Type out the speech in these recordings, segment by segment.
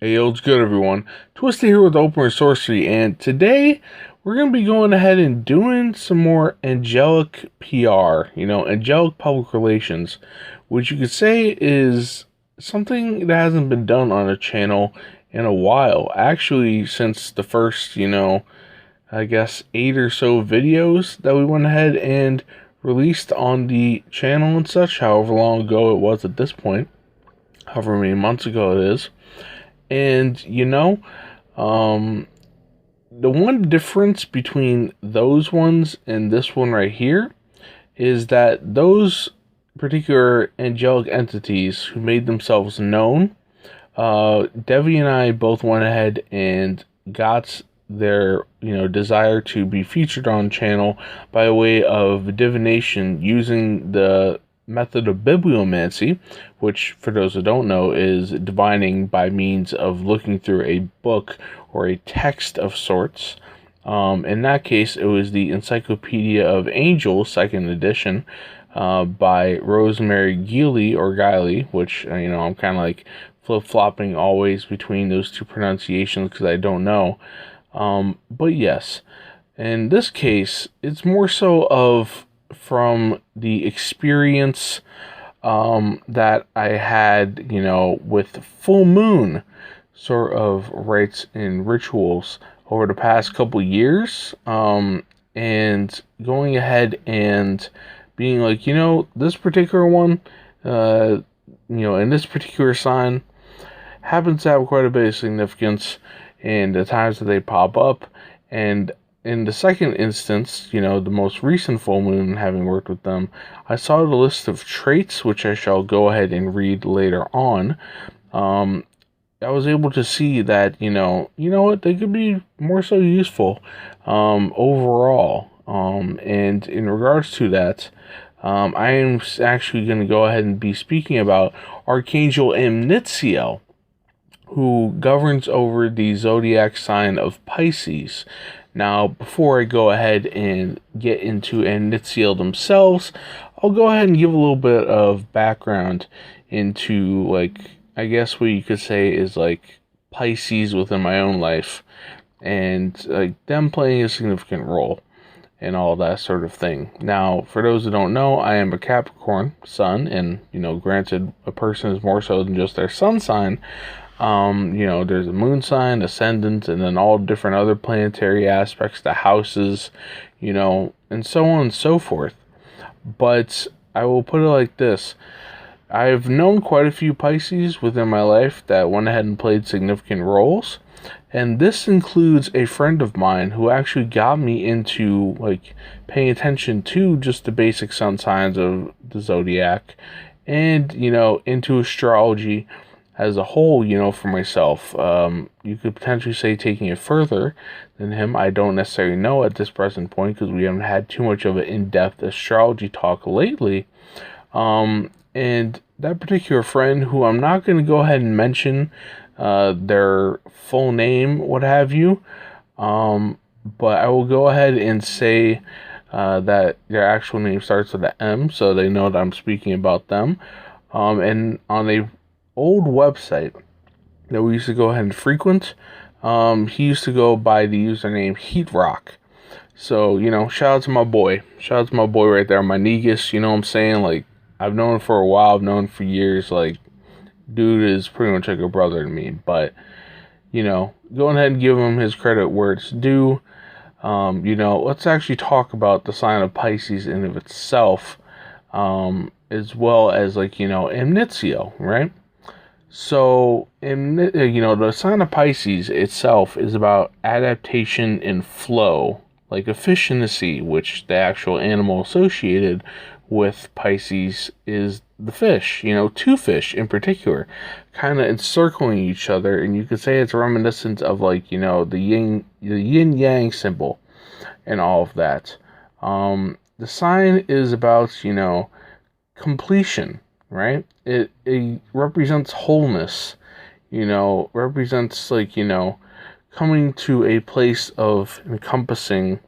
Hey, yo, it's good, everyone. Twisted here with Open Sorcery, and today we're going to be going ahead and doing some more angelic PR, angelic public relations, which you could say is something that hasn't been done on a channel in a while. Actually, since the first, I guess 8 or so videos that we went ahead and released on the channel and such, however long ago it was at this point, however many months ago it is. And, the one difference between those ones and this one right here is that those particular angelic entities who made themselves known, Devi and I both went ahead and got their, desire to be featured on channel by way of divination using the method of bibliomancy, which, for those who don't know, is divining by means of looking through a book or a text of sorts. In that case, it was the Encyclopedia of Angels, second edition, by Rosemary Guiley, which, I'm kind of like flip-flopping always between those two pronunciations because I don't know. But yes, in this case, it's more so of from the experience that I had, with full moon sort of rites and rituals over the past couple years, and going ahead and being like, this particular one, in this particular sign happens to have quite a bit of significance in the times that they pop up. And in the second instance, the most recent full moon, having worked with them, I saw the list of traits, which I shall go ahead and read later on. I was able to see that, what, they could be more so useful overall. And in regards to that, I am actually going to go ahead and be speaking about Archangel Amnitziel, who governs over the zodiac sign of Pisces. Now, before I go ahead and get into Amnitziel themselves, I'll go ahead and give a little bit of background into, I guess what you could say is, Pisces within my own life, and, them playing a significant role and all that sort of thing. Now, for those who don't know, I am a Capricorn sun, and, granted, a person is more so than just their sun sign. There's a moon sign, ascendant, and then all different other planetary aspects, the houses, and so on and so forth. But I will put it like this. I've known quite a few Pisces within my life that went ahead and played significant roles. And this includes a friend of mine who actually got me into, paying attention to just the basic sun signs of the zodiac and, into astrology as a whole, for myself. You could potentially say taking it further than him. I don't necessarily know at this present point because we haven't had too much of an in-depth astrology talk lately. And that particular friend, who I'm not going to go ahead and mention their full name, what have you, but I will go ahead and say that their actual name starts with an M, so they know that I'm speaking about them. And on a old website that we used to go ahead and frequent, he used to go by the username Heatrock. So, shout out to my boy. Shout out to my boy right there, my Negus, you know what I'm saying? I've known him for a while, I've known him for years, dude is pretty much like a brother to me. But, go ahead and give him his credit where it's due. Let's actually talk about the sign of Pisces in of itself, as well as, Amnitziel, right? So, the sign of Pisces itself is about adaptation and flow, like a fish in the sea, which the actual animal associated with Pisces is the fish, two fish in particular, kind of encircling each other, and you could say it's reminiscent of, the yin-yang symbol and all of that. The sign is about, completion, right? It represents wholeness, represents coming to a place of encompassing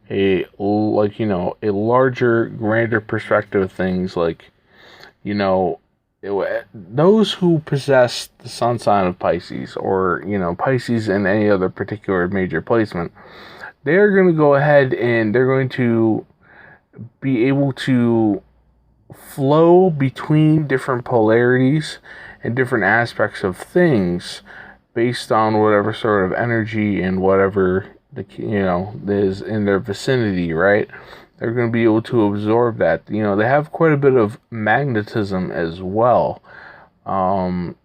a larger, grander perspective of things, those who possess the sun sign of Pisces, or, Pisces in any other particular major placement, they're going to go ahead and they're going to be able to flow between different polarities and different aspects of things based on whatever sort of energy and whatever is in their vicinity, right? They're going to be able to absorb that. They have quite a bit of magnetism as well, for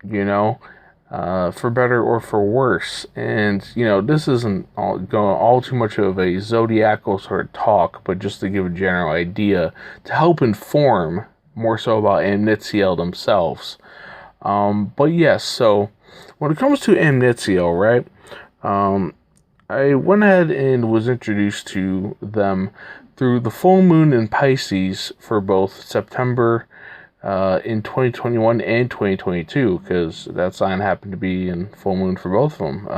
better or for worse. And, this isn't all too much of a zodiacal sort of talk, but just to give a general idea to help inform more so about Amnitziel themselves. But yes, so when it comes to Amnitziel, right, I went ahead and was introduced to them through the full moon in Pisces for both September in 2021 and 2022, because that sign happened to be in full moon for both of them,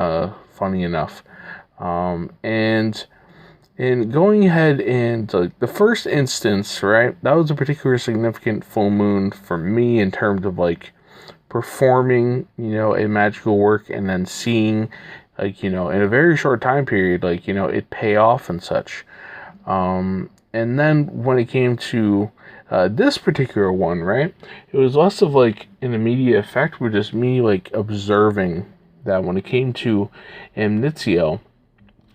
funny enough. And in going ahead and the first instance, right, that was a particularly significant full moon for me in terms of performing, a magical work and then seeing, in a very short time period, it pay off and such. And then when it came to this particular one, right, it was less of an immediate effect with just me observing that when it came to Amnitziel,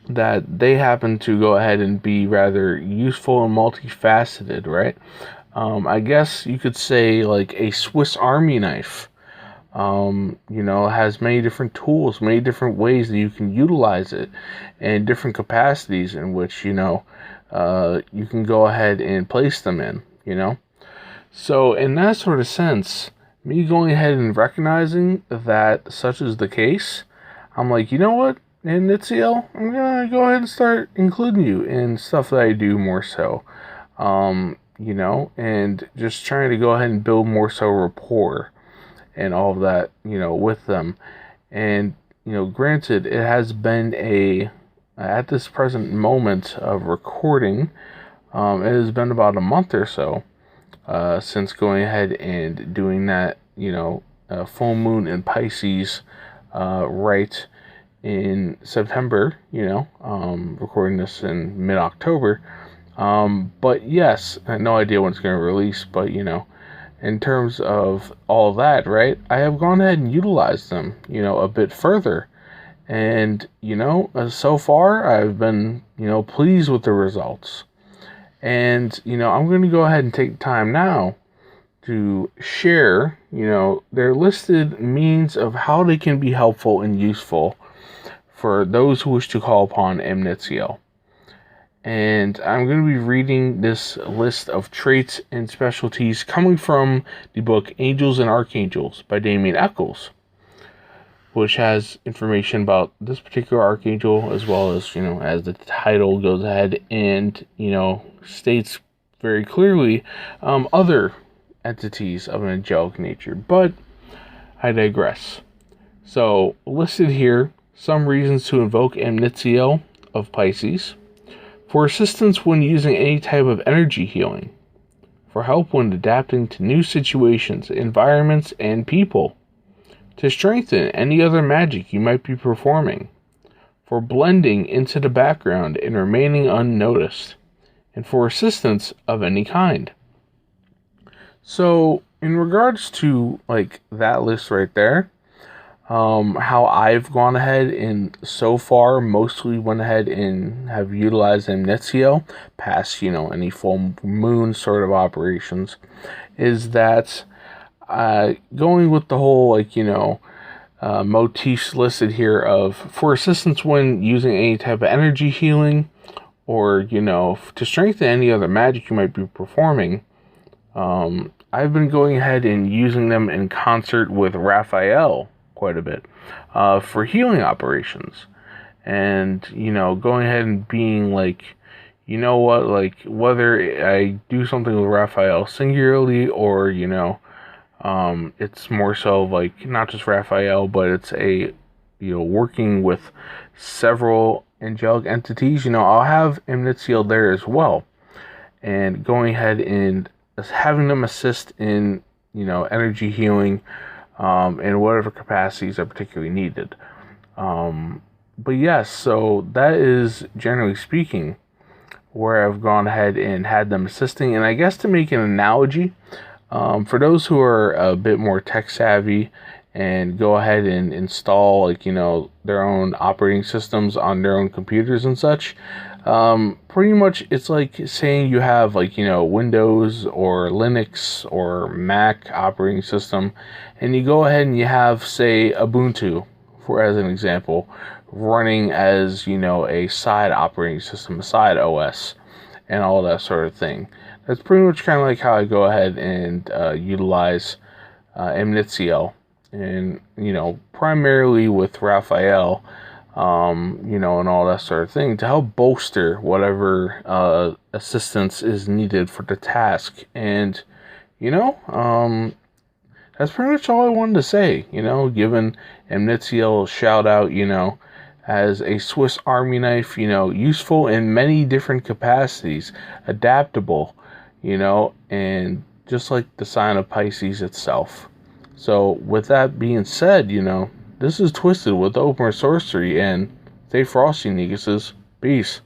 that they happen to go ahead and be rather useful and multifaceted, right? I guess you could say a Swiss Army knife. Has many different tools, many different ways that you can utilize it, and different capacities in which, you can go ahead and place them in, So in that sort of sense, me going ahead and recognizing that such is the case, I'm like, you know what, Amnitziel, I'm going to go ahead and start including you in stuff that I do more so, and just trying to go ahead and build more so rapport and all of that, with them. And, granted, it has been at this present moment of recording, it has been about a month or so since going ahead and doing that, full moon in Pisces right in September, recording this in mid-October. But yes, I have no idea when it's going to release, but, in terms of all that, right, I have gone ahead and utilized them, a bit further. And, so far, I've been, pleased with the results. And, I'm going to go ahead and take time now to share, their listed means of how they can be helpful and useful for those who wish to call upon Amnitziel. And I'm going to be reading this list of traits and specialties coming from the book Angels and Archangels by Damien Eccles, which has information about this particular archangel, as well as, as the title goes ahead and, states very clearly other entities of an angelic nature. But I digress. So, listed here, some reasons to invoke Amnitziel of Pisces. For assistance when using any type of energy healing. For help when adapting to new situations, environments, and people. To strengthen any other magic you might be performing. For blending into the background and remaining unnoticed. And for assistance of any kind. So, in regards to, that list right there, how I've gone ahead and so far mostly went ahead and have utilized Amnitziel past, any full moon sort of operations, is that going with the whole, motifs listed here of for assistance when using any type of energy healing, or, to strengthen any other magic you might be performing. I've been going ahead and using them in concert with Raphael quite a bit for healing operations, and going ahead and being whether I do something with Raphael singularly, or it's more so not just Raphael, but it's a working with several angelic entities, I'll have Amnitziel there as well, and going ahead and having them assist in energy healing, in whatever capacities are particularly needed. But yes, so that is, generally speaking, where I've gone ahead and had them assisting. And I guess to make an analogy, for those who are a bit more tech savvy and go ahead and install their own operating systems on their own computers and such, pretty much it's like saying you have Windows or Linux or Mac operating system, and you go ahead and you have, say, Ubuntu, for as an example, running as a side operating system, a side OS, and all that sort of thing. That's pretty much kind of like how I go ahead and utilize Amnitziel, and primarily with Raphael, and all that sort of thing, to help bolster whatever assistance is needed for the task. And that's pretty much all I wanted to say. Giving Amnitziel a shout out, as a Swiss Army knife, useful in many different capacities, adaptable, and just like the sign of Pisces itself. So with that being said, this is Twisted with Open Sorcery, and stay frosty, Neguses. Peace.